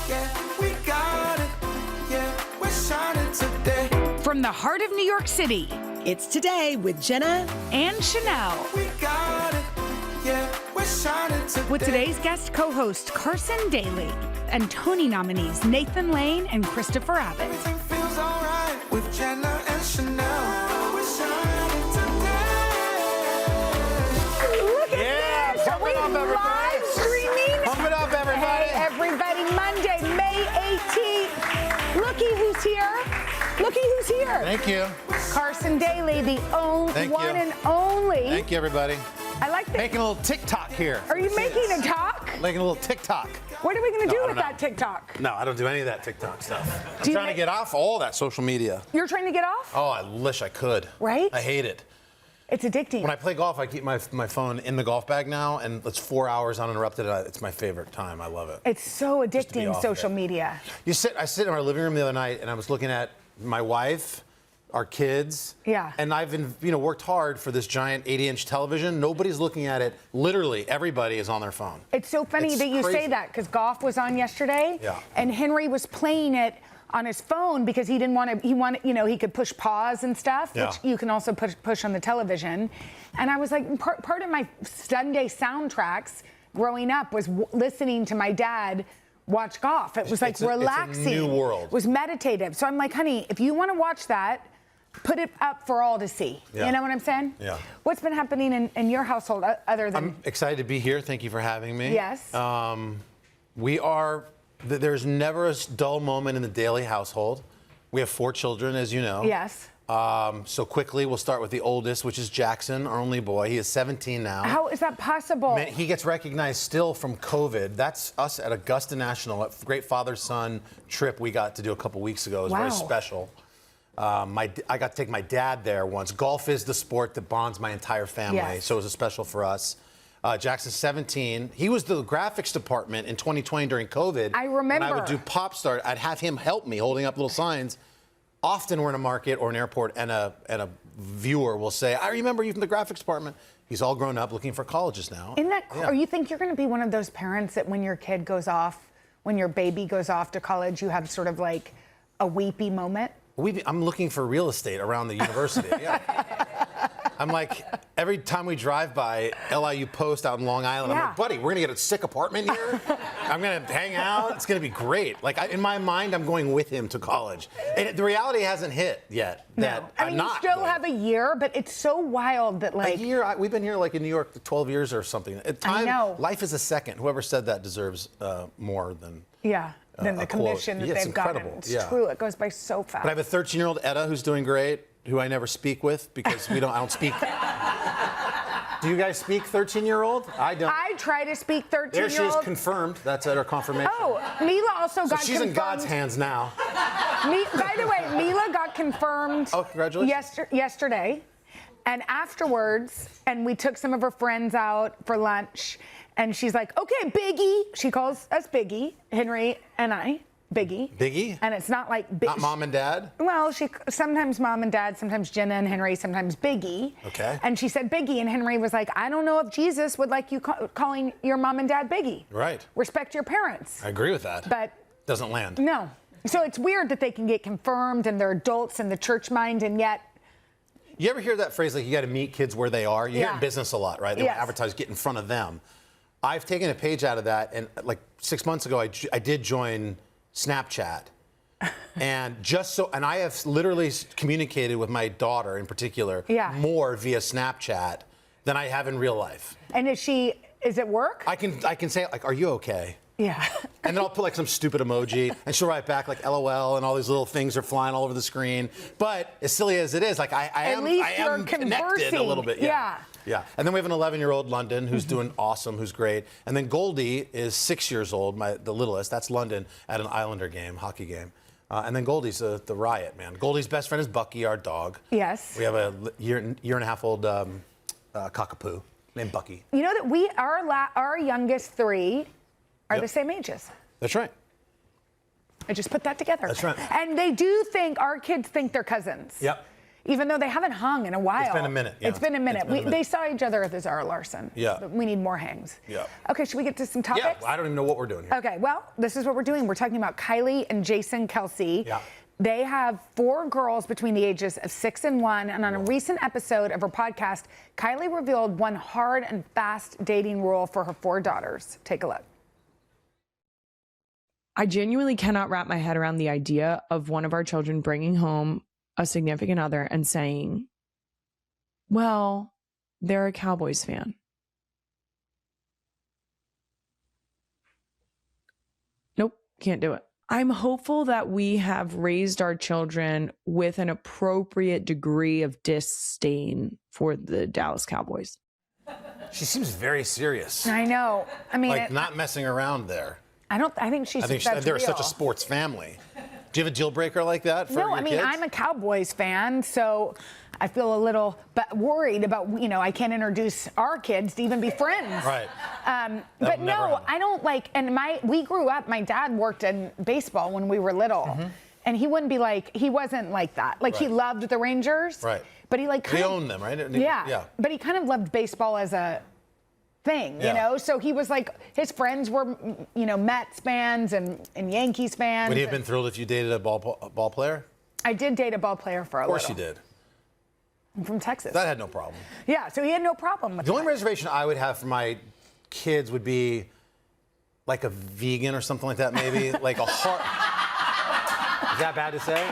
Yeah, we got it. Yeah, we're shining today. From the heart of New York City, It's Today with Jenna and Sheinelle. We got it. Yeah, we're shining today. With today's guest co-host Carson Daly and Tony nominees Nathan Lane and Christopher Abbott. Everything feels alright with Jenna and Sheinelle. We're shining today. Look at this! pump it up, everybody. Live streaming. Pump it up, everybody. Hey, everybody! Monday, May 18th. Looky who's here! Looky who's here! Thank you. Carson Daly, the Thank one you. and only. Thank you, everybody. I like that. Making a little TikTok here. Are you making a talk? Making a little TikTok. What are we going to do I with don't that TikTok? No, I don't do any of that TikTok stuff. I'm Do you trying to make- get off all that social media. You're trying to get off? Oh, I wish I could. Right? I hate it. It's addicting. When I play golf, I keep my phone in the golf bag now, and it's 4 hours uninterrupted. It's my favorite time. I love it. It's so to be addicting, off social it. media. I sit in our living room the other night, and I was looking at my wife, our kids. Yeah. And I've worked hard for this giant 80-inch television. Nobody's looking at it. Literally, everybody is on their phone. It's so funny It's that you say crazy. that because golf was on yesterday. Yeah. And Henry was playing it on his phone because he didn't want to, he could push pause and stuff, Yeah. which you can also push on the television. And I was like, part of my Sunday soundtracks growing up was listening to my dad watch golf. It was like It's a relaxing. new world. It was meditative. So I'm like, honey, if you want to watch that, put it up for all to see. Yeah. You know what I'm saying? Yeah. What's been happening in your household other than... I'm excited to be here. Thank you for having me. Yes. There's never a dull moment in the Daly household. We have 4 children, as you know. Yes. So quickly, we'll start with the oldest, which is Jackson, our only boy. He is 17 now. How is that possible? Man, he gets recognized still from COVID. That's us at Augusta National, a great father-son trip we got to do a couple weeks ago. It was Wow. very special. I got to take my dad there once. Golf is the sport that bonds my entire family, Yes. so it was special for us. Jackson's 17. He was the graphics department in 2020 during COVID. I remember. When I would do Pop Start, I'd have him help me holding up little signs. Often we're in a market or an airport and a viewer will say, I remember you from the graphics department. He's all grown up looking for colleges now. Isn't that Yeah. Or you think you're going to be one of those parents that when your kid goes off, when your baby goes off to college, you have sort of like a weepy moment? I'm looking for real estate around the university. Yeah. I'm like, every time we drive by LIU Post out in Long Island, I'm Yeah. like, buddy, we're going to get a sick apartment here. I'm going to hang out. It's going to be great. Like, in my mind, I'm going with him to college. And the reality hasn't hit yet. That No. I I'm mean, not you still going. have a year, but it's so wild that like... A year. We've been here like in New York 12 years or something. At time, know. Life is a second. Whoever said that deserves more than... Yeah, than the a quote. commission that Yeah, it's they've gotten. incredible. It's Yeah. true. It goes by so fast. But I have a 13-year-old Etta who's doing great, who I never speak with because I don't speak. Do you guys speak 13-year-old? I don't. I try to speak 13-year-old. There she is, confirmed. That's at her confirmation. Oh, Mila also So got she's confirmed. in God's hands now. By the way, Mila got confirmed. Oh, congratulations. Yesterday. And afterwards, and we took some of her friends out for lunch, and she's like, okay, Biggie. She calls us Biggie, Henry and I, Biggie. Biggie? And it's not like big. Not mom and dad? Well, sometimes mom and dad, sometimes Jenna and Henry, sometimes Biggie. Okay. And she said Biggie, and Henry was like, I don't know if Jesus would like you calling your mom and dad Biggie. Right. Respect your parents. I agree with that. But Doesn't land. no. So it's weird that they can get confirmed and they're adults in the church mind, and yet. You ever hear that phrase, like, you got to meet kids where they are? You hear it in business a lot, right? They Yes. want advertise, get in front of them. I've taken a page out of that, and like 6 months ago, I did join Snapchat. And I have literally communicated with my daughter in particular more via Snapchat than I have in real life. And is it work? I can say, like, are you okay? Yeah. And then I'll put like some stupid emoji, and she'll write back like LOL, and all these little things are flying all over the screen. But as silly as it is, like I am connected a little bit. Yeah. And then we have an 11-year-old London who's doing awesome, who's great. And then Goldie is 6 years old, the littlest. That's London at an Islander game, hockey game. And then Goldie's the riot, man. Goldie's best friend is Bucky, our dog. Yes. We have a year and a half old cockapoo named Bucky. You know that our youngest 3 are the same ages. That's right. I just put that together. That's right. And our kids think they're cousins. Yep. Even though they haven't hung in a while. It's been a minute. Yeah. It's been a minute. They saw each other at the Zara Larson. Yeah. But we need more hangs. Yeah. Okay, should we get to some topics? Yeah, I don't even know what we're doing here. Okay, well, this is what we're doing. We're talking about Kylie and Jason Kelsey. Yeah. They have 4 girls between the ages of 6 and 1, and on a recent episode of her podcast, Kylie revealed one hard and fast dating rule for her 4 daughters. Take a look. I genuinely cannot wrap my head around the idea of one of our children bringing home a significant other and saying, well, they're a Cowboys fan. Nope, can't do it. I'm hopeful that we have raised our children with an appropriate degree of disdain for the Dallas Cowboys. She seems very serious. I know. I mean, like not messing around there. I think she's. They're real. such a sports family. Do you have a deal breaker like that for your No, I mean, kids? I'm a Cowboys fan, so I feel a little worried about, I can't introduce our kids to even be friends. Right. But no, I don't like, and we grew up, my dad worked in baseball when we were little, and he wasn't like that. Like, he loved the Rangers. Right. But he He owned them, right? Yeah. But he kind of loved baseball as a thing, So he was like, his friends were, Mets fans and Yankees fans. Would he have been thrilled if you dated a ball player? I did date a ball player for a little. Of course you did. I'm from Texas. That had no problem. Yeah, so he had no problem with The that. only reservation I would have for my kids would be like a vegan or something like that, maybe. Like a heart. Is that bad to say?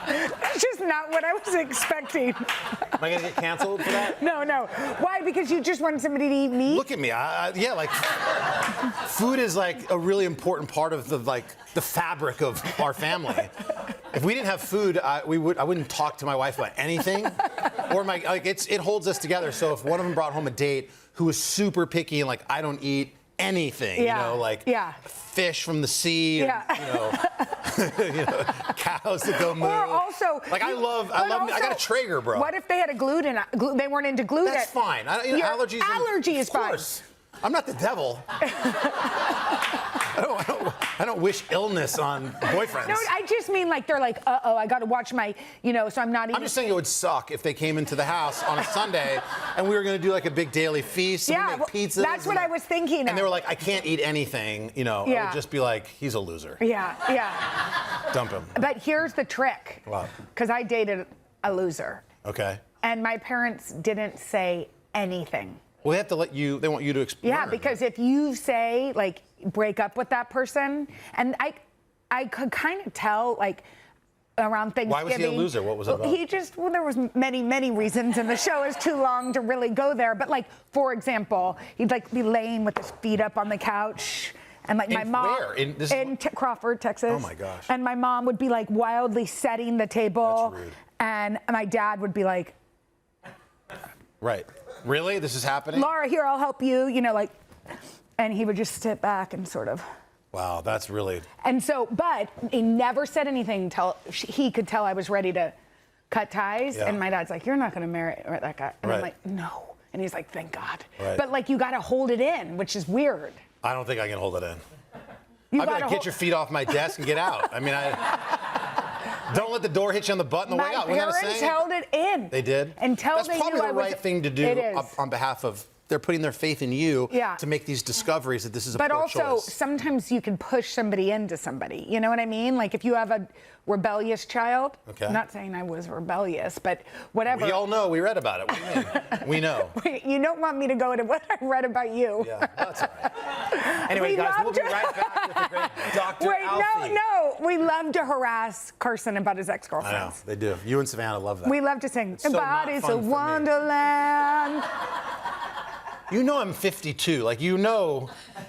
That's just not what I was expecting. Am I going to get canceled for that? No. Why? Because you just want somebody to eat meat? Look at me. Food is like a really important part of the fabric of our family. If we didn't have food, I wouldn't talk to my wife about anything. Or it holds us together. So if one of them brought home a date who was super picky and I don't eat anything, fish from the sea, cows that go moo. Or also, I got a Traeger, bro. What if they had they weren't into gluten? That's fine. Allergies. Allergy is fine. Of course. I'm not the devil. I don't wish illness on boyfriends. No, I just mean they're like, uh-oh, I got to watch my, so I'm not eating. I'm just saying it would suck if they came into the house on a Sunday and we were going to do a big daily feast and make pizzas. That's what I was thinking. And they were like, I can't eat anything, I would just be like, he's a loser. Yeah. Dump him. But here's the trick. Wow. Because I dated a loser. Okay. And my parents didn't say anything. Well, they want you to explain. Yeah, because if you say, break up with that person, and I could kind of tell, around Thanksgiving. Why was he a loser? What was it about? There was many reasons, and the show is too long to really go there. But, for example, he'd, be laying with his feet up on the couch. And my mom where? In Crawford, Texas. Oh my gosh. And my mom would be wildly setting the table. That's rude. And my dad would be like, right. Really? This is happening? Laura, here, I'll help you, and he would just sit back and sort of. Wow, that's really. And so, but he never said anything until he could tell I was ready to cut ties. Yeah. And my dad's like, you're not going to marry that guy. And I'm like, no. And he's like, thank God. Right. But you got to hold it in, which is weird. I don't think I can hold it in. You I'd be like, get your feet off my desk and get out. Don't let the door hit you on the butt on the way out. My parents held it in. They did? Until That's they probably knew the I was, right thing to do it is. on behalf of. They're putting their faith in you Yeah. to make these discoveries that this is a poor choice. But also, sometimes you can push somebody into somebody. You know what I mean? If you have a rebellious child. Okay. I'm not saying I was rebellious, but whatever. We all know. We read about it. We know. You don't want me to go into what I read about you. Yeah, that's all right. Anyway, guys, we'll be right back with the great Dr. Alfie. No. We love to harass Carson about his ex-girlfriends. I know, they do. You and Savannah love that. We love to sing. So not Body's fun a for me. wonderland. You know I'm 52.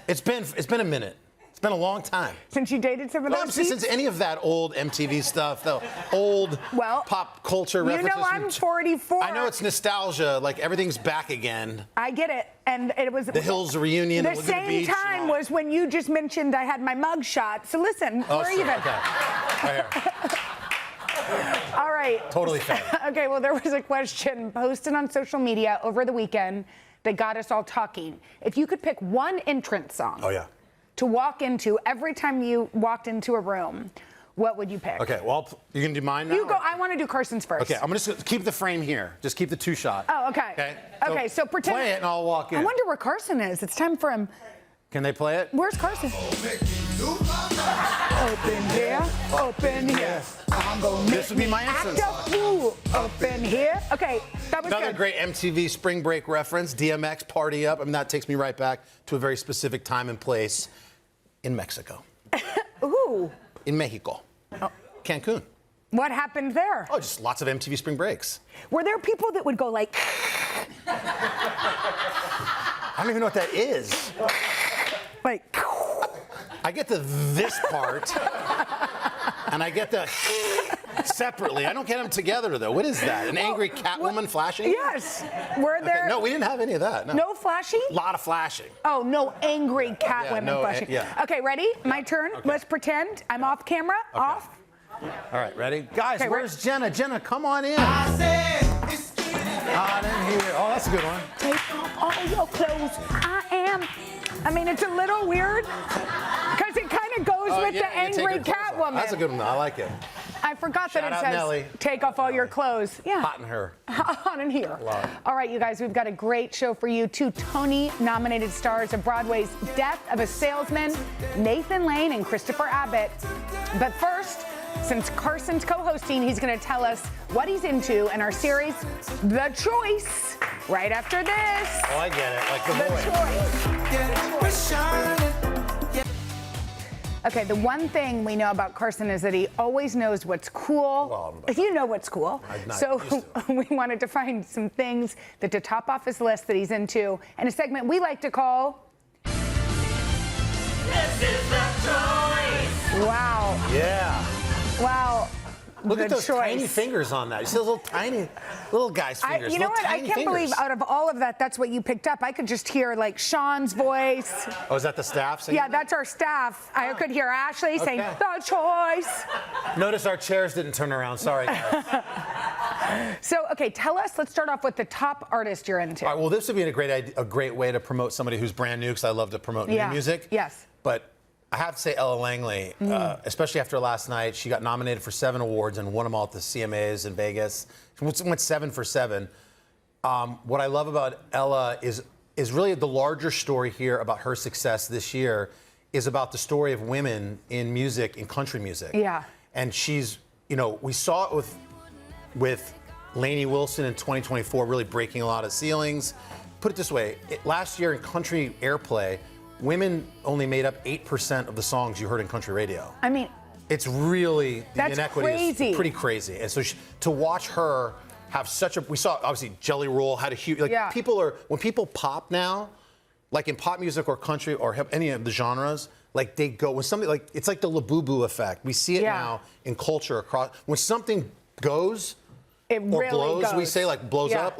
It's been a minute. It's been a long time. Since you dated someone else? Since any of that old MTV stuff, the old pop culture references. You know I'm 44. I know it's nostalgia. Everything's back again. I get it. And it was... The Hills reunion. The same time was when you just mentioned I had my mug shot. So listen, we're even. Okay. Right here. All right. Totally fair. Okay, well, there was a question posted on social media over the weekend that got us all talking. If you could pick one entrance song to walk into every time you walked into a room, what would you pick? Okay, well, you can do mine now? You go. I want to do Carson's first. Okay, I'm going to keep the frame here. Just keep the 2-shot. Oh, okay. Okay. Okay, so pretend. Play it and I'll walk in. I wonder where Carson is. It's time for him. Can they play it? Where's Carson? Open here, open here. I'm gonna This would be my answer. act a fool up in here. Okay, that was Another good. great MTV Spring Break reference, DMX, Party Up. I mean, that takes me right back to a very specific time and place in Mexico. Ooh. In Mexico. Oh. Cancun. What happened there? Oh, just lots of MTV Spring Breaks. Were there people that would go like? I don't even know what that is. Like. I get to this part, and I get the separately. I don't get them together, though. What is that? An angry Catwoman flashing? Yes. Were there? Okay, no, we didn't have any of that. No, No flashing? A lot of flashing. Oh, no angry Catwoman no, flashing. yeah. Okay, ready? My turn. Okay. Let's pretend I'm off camera. Okay. Off. All right, ready? Guys, Okay, where's Jenna? Jenna, come on in. I said, it's getting Not in here. Oh, that's a good one. Take off all your clothes. I mean, it's a little weird because it kind of goes with the yeah, you take angry your clothes off. Catwoman. That's a good one. I like it. I forgot Shout that it out says Nelly. take off all your clothes. Yeah. Hot in her. On in here. Love. All right, you guys, we've got a great show for you. 2 Tony-nominated stars of Broadway's Death of a Salesman, Nathan Lane and Christopher Abbott. But first, since Carson's co-hosting, he's going to tell us what he's into in our series, The Choice, right after this. Oh, I get it. Like the The boy. Choice. we're shining. Okay, the one thing we know about Carson is that he always knows what's cool. Well, You know what's cool. I'm not So used to we wanted to find some things that to top off his list that he's into in a segment we like to call This is the choice. Wow. Yeah. Wow. Look The at those choice. tiny fingers on that. You see those little tiny, little guy's fingers. You know little what? I tiny can't fingers. believe out of all of that, that's what you picked up. I could just hear like Sean's voice. Oh, is that the staff singing? Yeah, that's our staff. I could hear Ashley saying, Okay. The Choice. Notice our chairs didn't turn around. Sorry, guys. So, okay, tell us, let's start off with the top artist you're into. All right, well, this would be a great way to promote somebody who's brand new, because I love to promote new music. Yes. But I have to say Ella Langley, especially after last night, she got nominated for 7 awards and won them all at the CMAs in Vegas. She went 7 for 7. What I love about Ella is really the larger story here about her success this year is about the story of women in music, in country music. Yeah. And she's, we saw it with Lainey Wilson in 2024 really breaking a lot of ceilings. Put it this way, last year in country airplay, women only made up 8% of the songs you heard in country radio. I mean, It's really, the That's inequity crazy. is pretty crazy. And so to watch her have we saw obviously Jelly Roll had a huge, Yeah. when people pop now, like in pop music or country or any of the genres, like they go, when something it's like the Labubu effect. We see it Yeah. now in culture across, when something goes, it or really blows, goes. we say blows Yeah. up,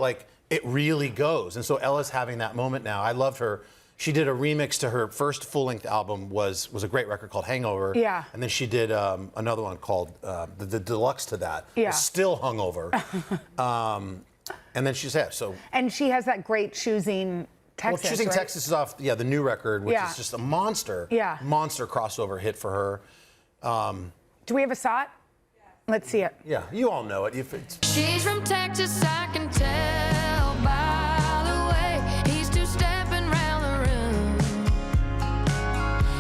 it really goes. And so Ella's having that moment now. I loved her. She did a remix to her first full-length album, was a great record called Hangover. Yeah. And then she did another one called the deluxe to that. Yeah. Was still hungover. And then she's so. And she has that great Choosing Texas. Well, Choosing right? Texas is off the new record, which Yeah. is just a monster. Yeah. Monster crossover hit for her. Do we have a shot? Let's see it. Yeah, you all know it. If it's, She's from Texas, I can tell by the way he's two-stepping round the room.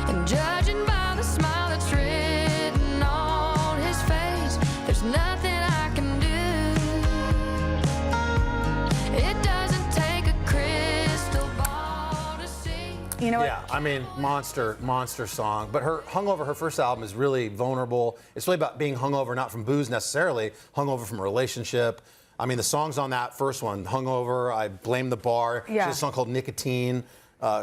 And judging by the smile that's written on his face, there's nothing I can do. It doesn't take a crystal ball to see. You know what? Yeah, I mean, monster song. But her Hungover, her first album, is really vulnerable. It's really about being hungover, not from booze necessarily, hungover from a relationship. I mean, the songs on that first one, Hungover, I Blame the Bar. Yeah. She has a song called Nicotine,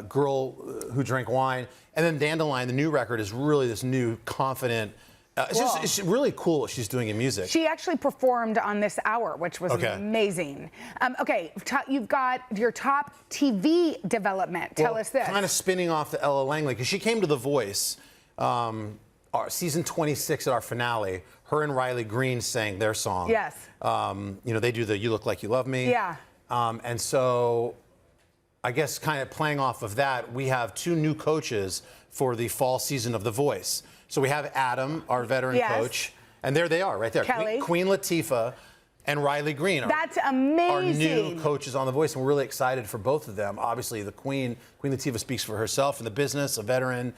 Girl Who Drank Wine. And then Dandelion, the new record, is really this new, confident, it's really cool what she's doing in music. She actually performed on this hour, which was Okay. amazing. Okay, you've got your top TV development. Tell us this. Kind of spinning off the Ella Langley, because she came to The Voice, our season 26 at our finale. Her and Riley Green sang their song. Yes. They do the You Look Like You Love Me. Yeah. And so I guess kind of playing off of that, we have 2 new coaches for the fall season of The Voice. So we have Adam, our veteran coach, and there they are, right there. Kelly. Queen Latifah and Riley Green. That's amazing. Our new coaches on The Voice, and we're really excited for both of them. Obviously, the Queen Latifah speaks for herself in the business, a veteran,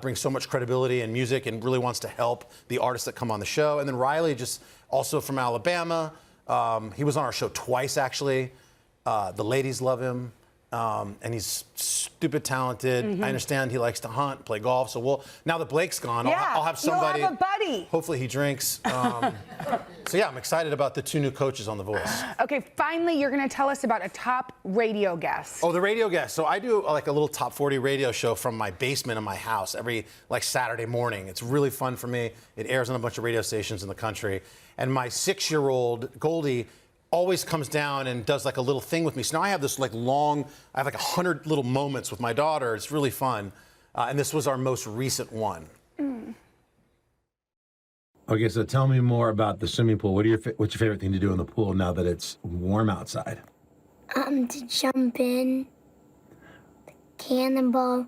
brings so much credibility in music and really wants to help the artists that come on the show. And then Riley, just also from Alabama. He was on our show twice, actually. The ladies love him. And he's stupid talented. I understand he likes to hunt, play golf. So now that Blake's gone, I'll have somebody. You'll have a buddy. Hopefully he drinks. So yeah, I'm excited about the two new coaches on The Voice. Okay, finally, you're going to tell us about a top radio guest. Oh, the radio guest. So I do like a little top 40 radio show from my basement in my house every like Saturday morning. It's really fun for me. It airs on a bunch of radio stations in the country. And my 6-year-old Goldie always comes down and does like a little thing with me. So now I have this like I have like 100 little moments with my daughter. It's really fun. And this was our most recent one. Okay, so tell me more about the swimming pool. What's your favorite thing to do in the pool now that it's warm outside? To jump in, cannonball,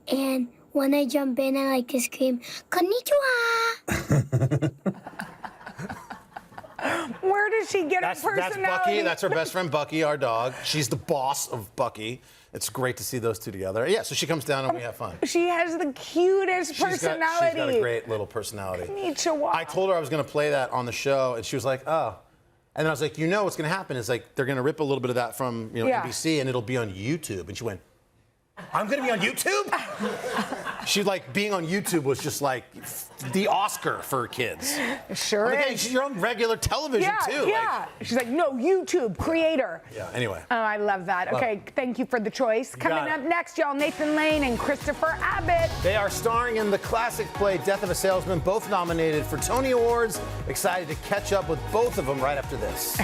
and when I jump in, I like to scream, "Konnichiwa!" Where does she get her personality? That's Bucky. That's her best friend, Bucky, our dog. She's the boss of Bucky. It's great to see those two together. Yeah, so she comes down and we have fun. She has the cutest personality. She's got a great little personality. Konnichiwa. I told her I was going to play that on the show, and she was like, oh. And then I was like, you know what's going to happen is like they're going to rip a little bit of that from NBC, and it'll be on YouTube. And she went, I'm going to be on YouTube? She like being on YouTube was just like the Oscar for kids. Sure like, is. Hey, you're on regular television too. Yeah. Like, she's like, no, YouTube creator. Yeah. Anyway. Oh, I love that. Okay, thank you for the choice. Coming up next, y'all, Nathan Lane and Christopher Abbott. They are starring in the classic play Death of a Salesman, both nominated for Tony Awards. Excited to catch up with both of them right after this.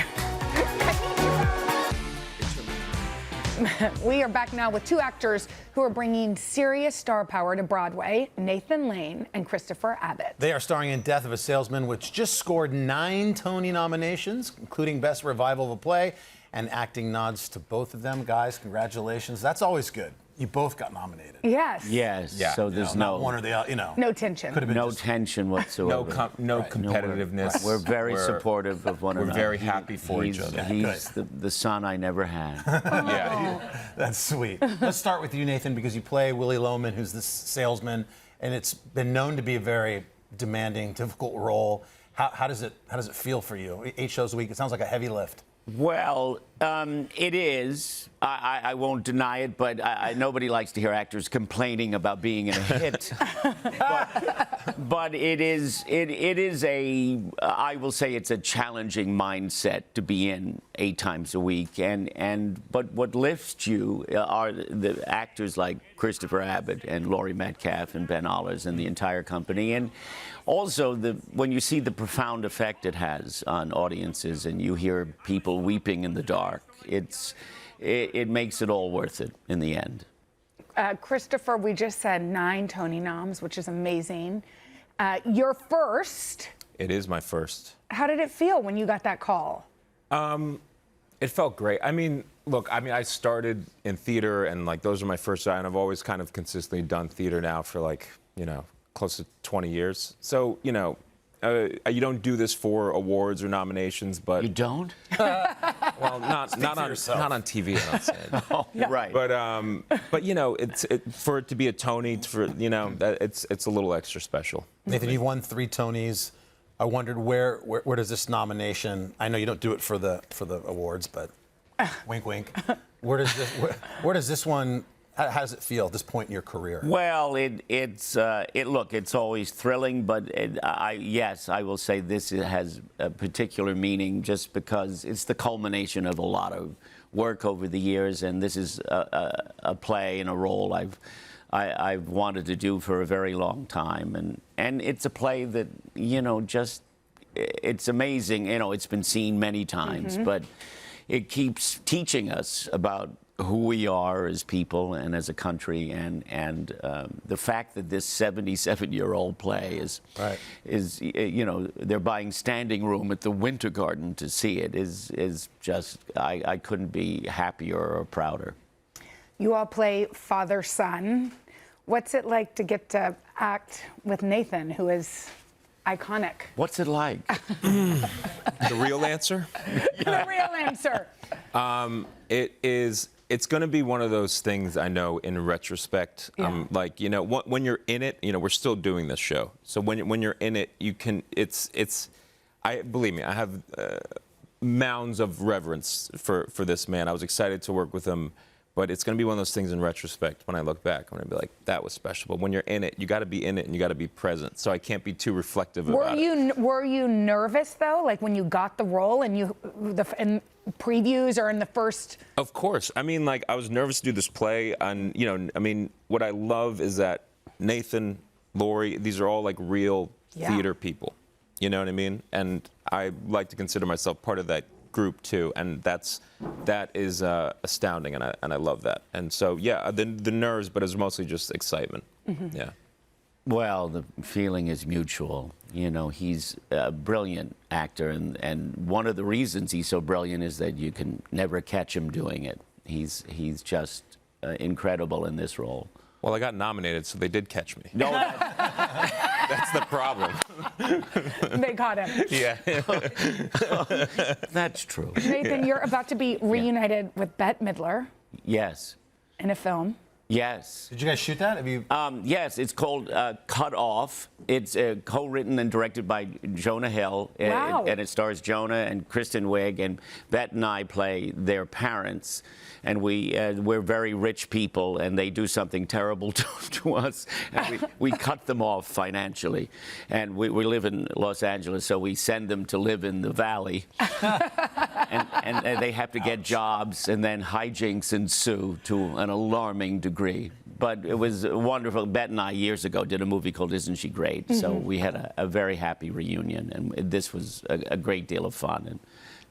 We are back now with two actors who are bringing serious star power to Broadway, Nathan Lane and Christopher Abbott. They are starring in Death of a Salesman, which just scored 9 Tony nominations, including Best Revival of a Play, and acting nods to both of them. Guys, congratulations. That's always good. You both got nominated. Yes. Yes. Yeah. So there's not one or the other, no tension. No tension whatsoever. No competitiveness. We're very supportive of one another. We're very happy for each other. He's the son I never had. Yeah. That's sweet. Let's start with you, Nathan, because you play Willie Loman, who's the salesman, and it's been known to be a very demanding, difficult role. How does it feel for you? 8 shows a week. It sounds like a heavy lift. Well, it is. I won't deny it, but nobody likes to hear actors complaining about being in a hit. but it is I will say it's a challenging mindset to be in 8 times a week. But what lifts you are the actors like Christopher Abbott and Laurie Metcalf and Ben Allers and the entire company. And also, when you see the profound effect it has on audiences and you hear people weeping in the dark, it makes it all worth it in the end. Christopher, we just said 9 Tony noms, which is amazing. Your first. It is my first. How did it feel when you got that call? It felt great. I mean, look, I started in theater, and like those are my first, and I've always kind of consistently done theater now for like, close to 20 years. So, you don't do this for awards or nominations, but you don't. Well, not on TV. I don't say it. Oh, yeah. Right. But for it to be a Tony, it's a little extra special. Nathan, you've won 3 Tonys. I wondered where does this nomination? I know you don't do it for the awards, but wink, wink. Where does this one? How does it feel at this point in your career? Well, it's always thrilling, but yes, I will say this has a particular meaning just because it's the culmination of a lot of work over the years, and this is a play and a role I've wanted to do for a very long time, and it's a play that it's amazing. It's been seen many times, but it keeps teaching us about who we are as people and as a country, and the fact that this 77-year-old play is they're buying standing room at the Winter Garden to see it is just I couldn't be happier or prouder. You all play father-son. What's it like to get to act with Nathan, who is iconic? What's it like? The real answer? The real answer. It's going to be one of those things I know in retrospect. Yeah. Like, you know, when you're in it, you know, we're still doing this show. So when you're in it, you can, believe me, I have mounds of reverence for this man. I was excited to work with him. But it's going to be one of those things in retrospect. When I look back, I'm going to be like, that was special. But when you're in it, you got to be in it and you got to be present. So I can't be too reflective about it. Were you nervous though, like when you got the role and in previews or in the first? Of course. I mean, like, I was nervous to do this play. And, you know, I mean, what I love is that Nathan, Lori, these are all like real theater people. You know what I mean? And I like to consider myself part of that group too, and that is astounding, and I love that. And so yeah, the nerves, but it's mostly just excitement. Mm-hmm. Yeah. Well, the feeling is mutual. You know, he's a brilliant actor, and one of the reasons he's so brilliant is that you can never catch him doing it. He's just incredible in this role. Well, I got nominated, so they did catch me. No, that's the problem. They caught him. Yeah. That's true. Nathan, you're about to be reunited with Bette Midler. Yes. In a film. Yes. Did you guys shoot that? Have you? Yes, it's called Cut Off. It's co-written and directed by Jonah Hill. Wow. And it stars Jonah and Kristen Wiig, and Bette and I play their parents. And we're very rich people, and they do something terrible to us. And we cut them off financially. And we live in Los Angeles, so we send them to live in the valley. and they have to get jobs, and then hijinks ensue to an alarming degree. But it was wonderful. Bette and I, years ago, did a movie called Isn't She Great? Mm-hmm. So we had a very happy reunion, and this was a great deal of fun. And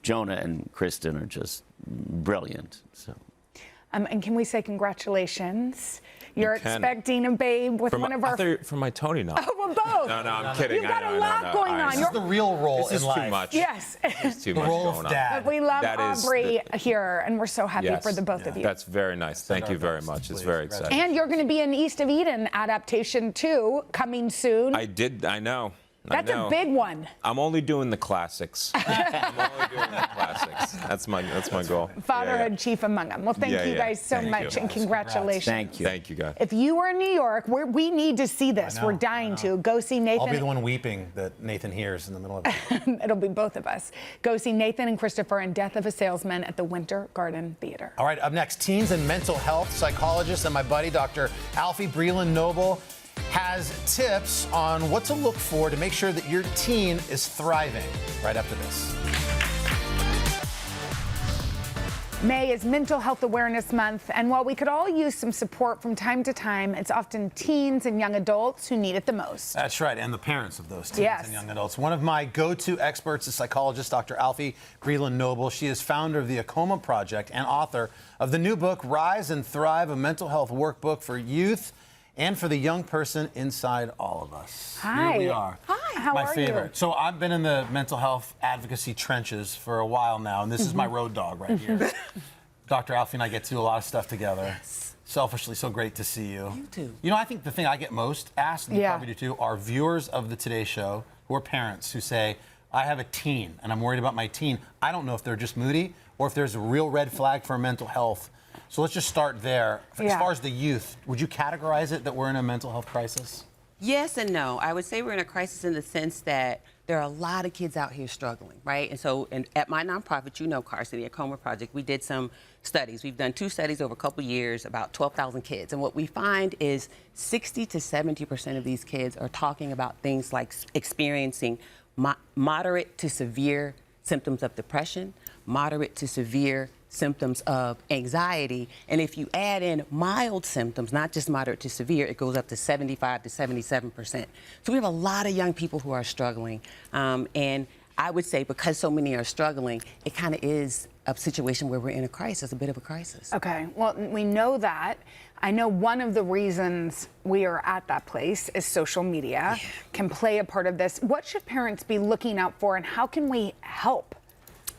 Jonah and Kristen are just brilliant. So. And can we say congratulations? You're expecting a babe with one of our... For my Tony nom. Oh, well, both. No, I'm kidding. You've got a lot going on. This is the real role in life. Too much. Yes. It's too the much role going of dad. But we love Aubrey here, and we're so happy for the both of you. That's very nice. Thank you very much. It's very exciting. And you're going to be in East of Eden adaptation, too, coming soon. I know. That's a big one. I'm only doing the classics. That's my goal. Fatherhood chief among them. Well, thank you guys so much, and congratulations. Thank you. Thank you, guys. If you were in New York, we need to see this. We're dying to. Go see Nathan. I'll be the one weeping that Nathan hears in the middle of it. It'll be both of us. Go see Nathan and Christopher in Death of a Salesman at the Winter Garden Theater. All right, up next, teens and mental health psychologist and my buddy, Dr. Alfie Breland-Noble, has tips on what to look for to make sure that your teen is thriving right after this. May is Mental Health Awareness Month, and while we could all use some support from time to time, it's often teens and young adults who need it the most. That's right, and the parents of those teens and young adults. One of my go-to experts is psychologist Dr. Alfie Breland-Noble. She is founder of the Acoma Project and author of the new book, Rise and Thrive, a mental health workbook for youth and for the young person inside all of us. Hi. Here we are. Hi, how my are favorite. you? So I've been in the mental health advocacy trenches for a while now, and this is my road dog right here. Dr. Alfie and I get to do a lot of stuff together. Yes. Selfishly, so great to see you. You too. You know, I think the thing I get most asked, and you probably do too, are viewers of the Today Show who are parents who say, I have a teen, and I'm worried about my teen. I don't know if they're just moody or if there's a real red flag for mental health. So let's just start there. As far as the youth, would you categorize it that we're in a mental health crisis? Yes and no. I would say we're in a crisis in the sense that there are a lot of kids out here struggling, right? And so at my nonprofit, you know, Carson, the Acoma Project, we did some studies. We've done 2 studies over a couple of years, about 12,000 kids. And what we find is 60 to 70% of these kids are talking about things like experiencing moderate to severe symptoms of depression, moderate to severe symptoms of anxiety, and if you add in mild symptoms, not just moderate to severe, it goes up to 75 to 77%. So we have a lot of young people who are struggling, and I would say because so many are struggling, it kind of is a situation where we're in a crisis, a bit of a crisis. Okay, well, we know that. I know one of the reasons we are at that place is social media can play a part of this. What should parents be looking out for, and how can we help?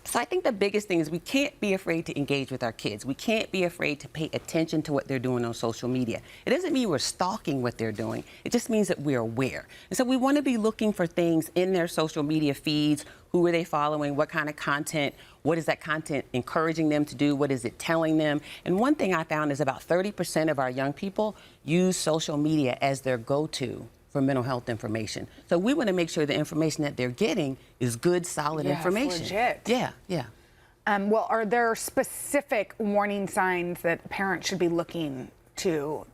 So I think the biggest thing is we can't be afraid to engage with our kids. We can't be afraid to pay attention to what they're doing on social media. It doesn't mean we're stalking what they're doing. It just means that we're aware. And so we want to be looking for things in their social media feeds. Who are they following? What kind of content? What is that content encouraging them to do? What is it telling them? And one thing I found is about 30% of our young people use social media as their go-to for mental health information. So we want to make sure the information that they're getting is good, solid information. Legit. Yeah. Well, are there specific warning signs that parents should be looking to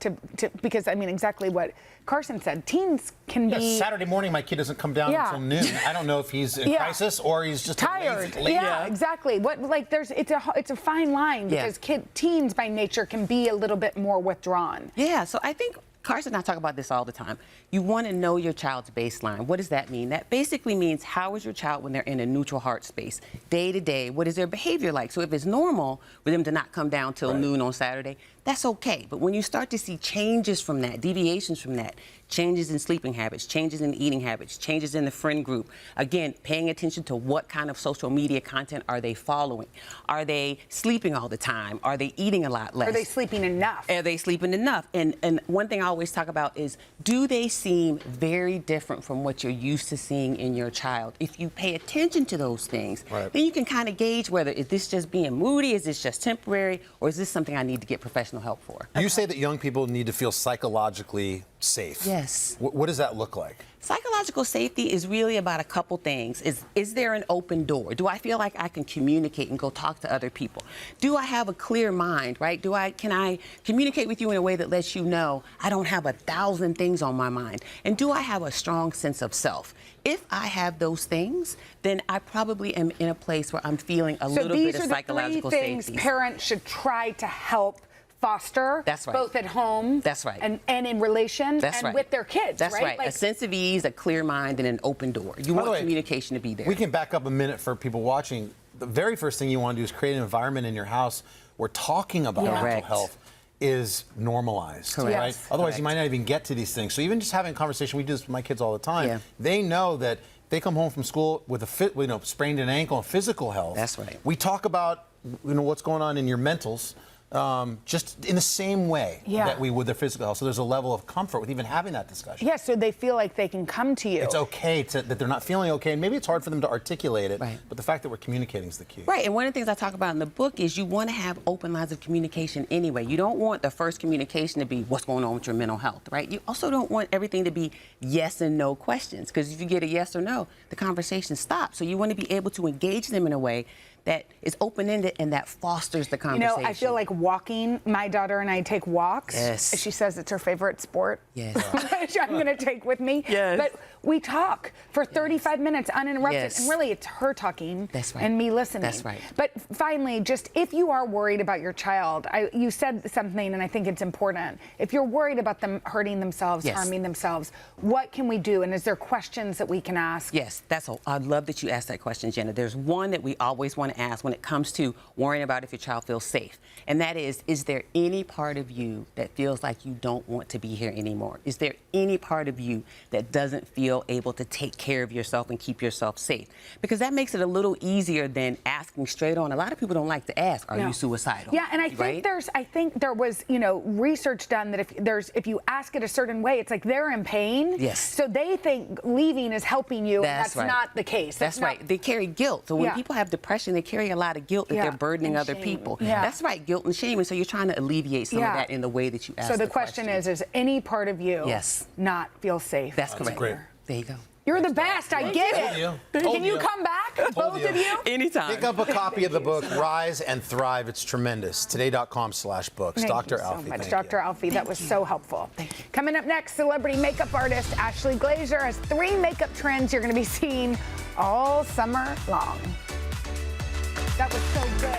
because I mean exactly what Carson said. Teens can be Saturday morning. My kid doesn't come down until noon. I don't know if he's in crisis or he's just tired. Lazy. Yeah, exactly. What like it's a fine line because teens by nature can be a little bit more withdrawn. Yeah. So I think Carson and I talk about this all the time. You want to know your child's baseline. What does that mean? That basically means how is your child when they're in a neutral heart space? Day to day, what is their behavior like? So if it's normal for them to not come down till noon on Saturday, that's okay. But when you start to see changes from that, deviations from that, changes in sleeping habits, changes in eating habits, changes in the friend group, again, paying attention to what kind of social media content are they following? Are they sleeping all the time? Are they eating a lot less? Are they sleeping enough? Are they sleeping enough? And one thing I always talk about is, do they seem very different from what you're used to seeing in your child? If you pay attention to those things, then you can kind of gauge whether is this just being moody, is this just temporary, or is this something I need to get professional help for? You say that young people need to feel psychologically safe. Yes. What does that look like? Psychological safety is really about a couple things. Is there an open door? Do I feel like I can communicate and go talk to other people? Do I have a clear mind, right? Can I communicate with you in a way that lets you know I don't have 1,000 things on my mind? And do I have a strong sense of self? If I have those things, then I probably am in a place where I'm feeling a little bit of psychological safety. So these are the 3 things parents should try to help foster, both at home and in relation and with their kids. That's right. Like, a sense of ease, a clear mind, and an open door. You want communication to be there. We can back up a minute for people watching. The very first thing you want to do is create an environment in your house where talking about mental health is normalized, right? Otherwise, you might not even get to these things. So even just having a conversation, we do this with my kids all the time. They know that they come home from school with a sprained an ankle and physical health. That's right. We talk about what's going on in your mentals. Just in the same way that we would their physical health. So there's a level of comfort with even having that discussion. Yeah, so they feel like they can come to you. It's okay that they're not feeling okay, and maybe it's hard for them to articulate it, but the fact that we're communicating is the key. Right, and one of the things I talk about in the book is you want to have open lines of communication anyway. You don't want the first communication to be what's going on with your mental health, right? You also don't want everything to be yes and no questions, because if you get a yes or no, the conversation stops. So you want to be able to engage them in a way that is open-ended and that fosters the conversation. You know, I feel like walking. My daughter and I take walks. Yes. She says it's her favorite sport. Yes. Which I'm going to take with me. Yes. But we talk for 35 minutes uninterrupted. Yes. And really, it's her talking and me listening. That's right. But finally, just if you are worried about your child, you said something, and I think it's important. If you're worried about them hurting themselves, harming themselves, what can we do? And is there questions that we can ask? Yes, I love that you asked that question, Jenna. There's one that we always want to ask when it comes to worrying about if your child feels safe. And that is there any part of you that feels like you don't want to be here anymore? Is there any part of you that doesn't feel able to take care of yourself and keep yourself safe? Because that makes it a little easier than asking straight on. A lot of people don't like to ask, are you suicidal? Yeah, and I think there was, research done that if you ask it a certain way, it's like they're in pain. Yes. So they think leaving is helping you, and that's not the case. That's right. They carry guilt. So when people have depression, they carry a lot of guilt that they're burdening other people. Yeah. That's right, guilt and shame. And so you're trying to alleviate some of that in the way that you ask. So the question is any part of you not feel safe? That's correct. Great. There you go. You're the best. I get it. Can you come back, both of you? Anytime. Pick up a copy of the book, Rise and Thrive. It's tremendous. Today.com/books. Dr. Alfie. So much, Dr. Alfie. That was so helpful. Thank you. Coming up next, celebrity makeup artist Ashley Glazer has 3 makeup trends you're going to be seeing all summer long. That was so good.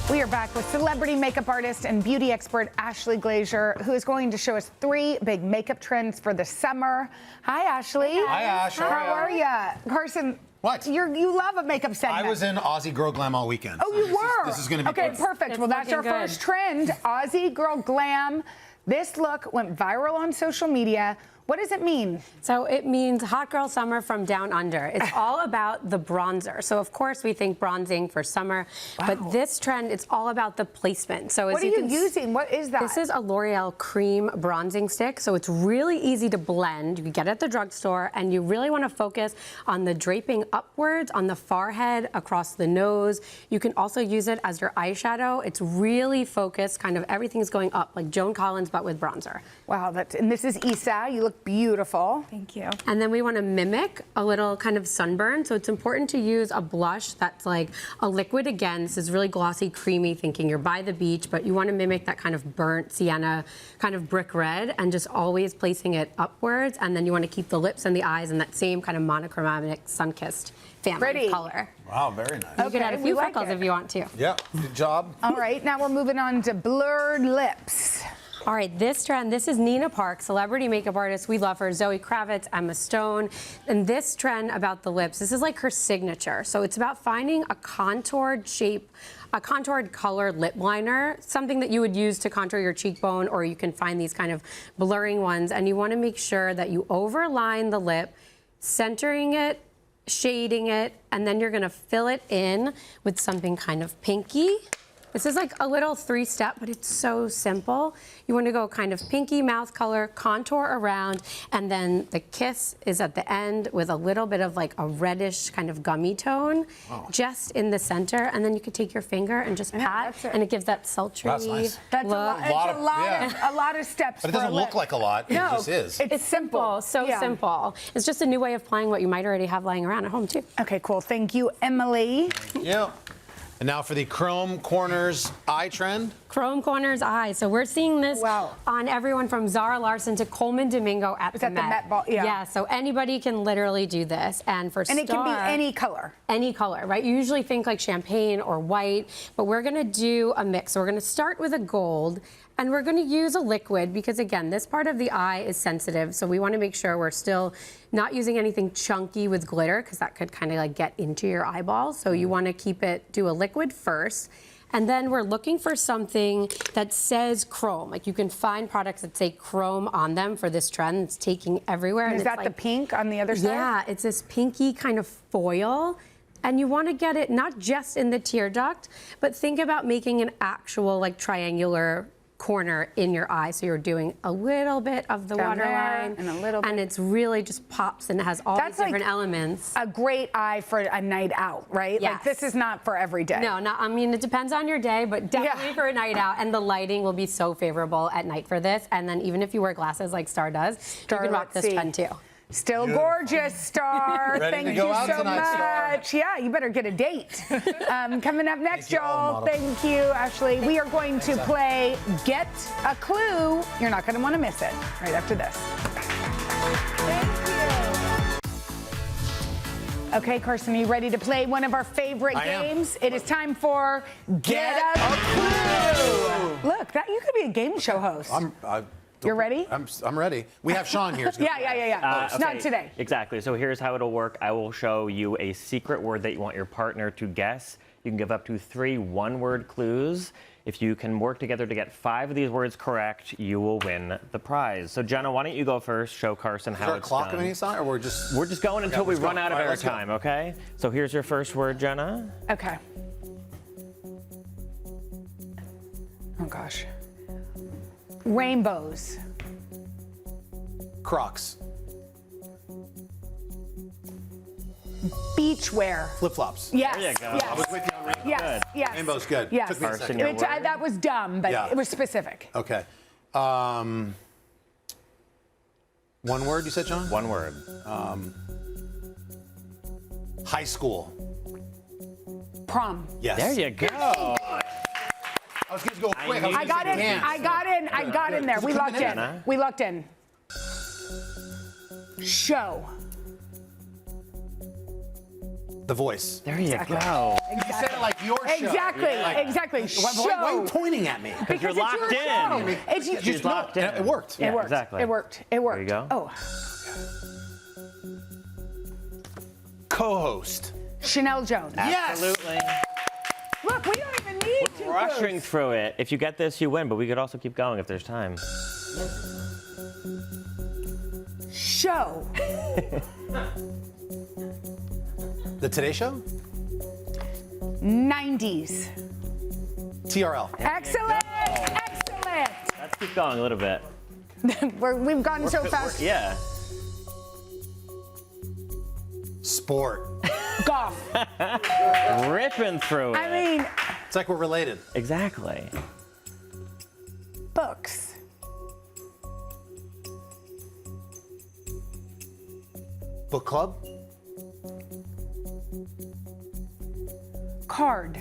We are back with celebrity makeup artist and beauty expert Ashley Glazer, who is going to show us 3 big makeup trends for the summer. Hi, Ashley. Hi, Ash. How are you? Carson. What? You love a makeup segment. I was in Aussie Girl Glam all weekend. Oh, you were? This is going to be okay, good. perfect. Well, that's our first trend, Aussie Girl Glam. This look went viral on social media What does it mean? So it means hot girl summer from down under. It's all about the bronzer. So of course we think bronzing for summer, but this trend, it's all about the placement. So what are you using? What is that? This is a L'Oreal cream bronzing stick. So it's really easy to blend. You can get it at the drugstore, and you really want to focus on the draping upwards, on the forehead, across the nose. You can also use it as your eyeshadow. It's really focused, kind of everything's going up, like Joan Collins, but with bronzer. Wow, and this is Issa. You look beautiful. Thank you. And then we want to mimic a little kind of sunburn. So it's important to use a blush that's like a liquid again. This is really glossy, creamy, thinking you're by the beach, but you want to mimic that kind of burnt sienna, kind of brick red, and just always placing it upwards. And then you want to keep the lips and the eyes in that same kind of monochromatic sun-kissed family color. Wow, very nice. You can add a few freckles if you want to. Yeah, good job. All right, now we're moving on to blurred lips. All right, this trend, this is Nina Park, celebrity makeup artist. We love her. Zoe Kravitz, Emma Stone. And this trend about the lips, this is like her signature. So it's about finding a contoured shape, a contoured color lip liner, something that you would use to contour your cheekbone, or you can find these kind of blurring ones. And you want to make sure that you overline the lip, centering it, shading it, and then you're going to fill it in with something kind of pinky. This is like a little 3-step, but it's so simple. You want to go kind of pinky mouth color, contour around, and then the kiss is at the end with a little bit of like a reddish kind of gummy tone, just in the center. And then you could take your finger and just pat, and it gives that sultry nice. That's look. a lot of steps. But it doesn't look like a lot. No, it just is. It's simple. So simple. It's just a new way of playing what you might already have lying around at home too. Okay, cool. Thank you, Emily. Yeah. And now for the Chrome Corners eye trend. Chrome Corners eye. So we're seeing this on everyone from Zara Larsson to Coleman Domingo at the Met. Ball? Yeah. Yeah, so anybody can literally do this. And for it can be any color. Any color, right? You usually think like champagne or white, but we're gonna do a mix. So we're gonna start with a gold, and we're gonna use a liquid because again, this part of the eye is sensitive. So we wanna make sure we're still not using anything chunky with glitter because that could kind of like get into your eyeballs. So you wanna do a liquid first. And then we're looking for something that says chrome. Like you can find products that say chrome on them for this trend. It's taking everywhere. And is that the pink on the other side? Yeah, it's this pinky kind of foil. And you want to get it not just in the tear duct, but think about making an actual like triangular corner in your eye. So you're doing a little bit of the waterline and a little bit. And it's really just pops and has all these different elements. A great eye for a night out, right? Yes. Like this is not for every day. No, I mean, it depends on your day, but definitely for a night out. And the lighting will be so favorable at night for this. And then even if you wear glasses like Star does, you can rock this trend too. Still gorgeous, Star. Ready Thank to go you out so tonight, much. Yeah, you better get a date. Coming up next, y'all. Thank you, Ashley. We are going to play Get a Clue. You're not going to want to miss it right after this. Thank you. Okay, Carson, are you ready to play one of our favorite games? It is time for Get a Clue. Look, you could be a game show host. You're ready? I'm ready. We have Sean here. Yeah. Okay, Not today. Exactly. So here's how it'll work. I will show you a secret word that you want your partner to guess. You can give up to 3 one-word clues. If you can work together to get 5 of these words correct, you will win the prize. So Jenna, why don't you go first? Show Carson how it's done. Is there a clock of any sign, or we're just going until we run out of let's go. airtime. Okay. So here's your first word, Jenna. Okay. Oh gosh. Rainbows. Crocs. Beachwear. Flip-flops. Yes. There you go. Yes. I was with you on rainbow. Yes. Good. Yes. Rainbow's good. Yes. Took me a Carson, second. your word? That was dumb, but it was specific. Okay. One word, you said, John? One word. High school. Prom. Yes. There you go. I was going to go quick. I got in there. We locked in. Jenna. We locked in. Show. The Voice. There you go. You said it like your show. Exactly. Why are you pointing at me? Because you're locked in. It's locked in. It worked. Yeah, exactly. It worked. There you go. Oh. Co-host. Chanel Jones. Absolutely. Look, we don't even need to. Rushing through it. If you get this, you win, but we could also keep going if there's time. show. The Today Show? 90s. TRL. Excellent. Excellent. Let's keep going a little bit. We've gone so fast. Yeah. Sport. Golf. Ripping through it. I mean, It's like we're related. Exactly. books. Book club? Card.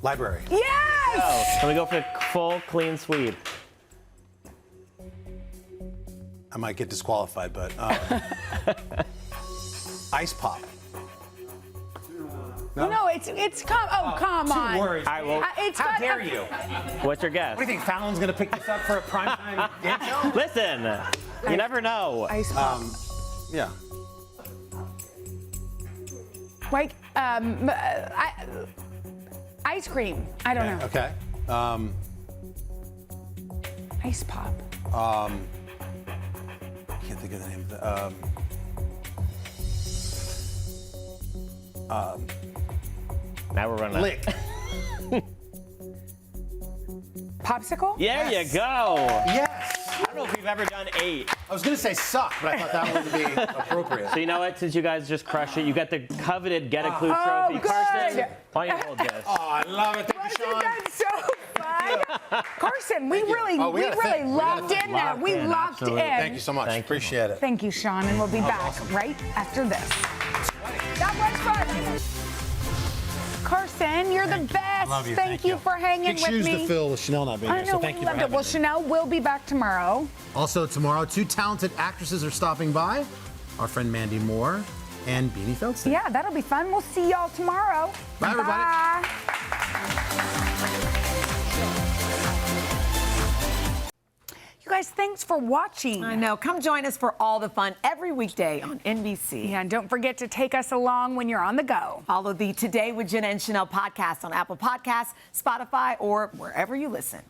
Library. Yes! Can we go for a full clean sweep? I might get disqualified, but ice pop. No, it's come on. 2 words. I will. How dare you? What's your guess? What do you think? Fallon's gonna pick this up for a primetime game show? Listen, you never know. Ice pop. Yeah. Like ice cream. I don't know. Okay. Ice pop. I can't think of the name of the. Now we're running. Lick. Popsicle? There you go. Yes. I don't know if we've ever done 8. I was gonna say suck, but I thought that wouldn't be appropriate. So you know what? Since you guys just crushed it, you got the coveted Get a Clue Oh, trophy. good. Carson, why don't you hold this? Oh, I love it. Thank you, Sean. That's so fun. Carson, we really gotta locked in there. Locked We in, locked in. absolutely. Thank you so much. Thank you. Appreciate it. Thank you, Sean, and we'll be back right after this. That was fun. Carson, you're the best. Love you. Thank you for hanging Big with shoes me. to fill with Sheinelle not being I here, know, so thank we you for loved it. having Well, me. Sheinelle will be back tomorrow. Also tomorrow, 2 talented actresses are stopping by. Our friend Mandy Moore and Beanie Feldstein. Yeah, that'll be fun. We'll see y'all tomorrow. Bye, everybody. Bye. You guys, thanks for watching. I know. Come join us for all the fun every weekday on NBC. Yeah, and don't forget to take us along when you're on the go. Follow the Today with Jenna and Sheinelle podcast on Apple Podcasts, Spotify, or wherever you listen.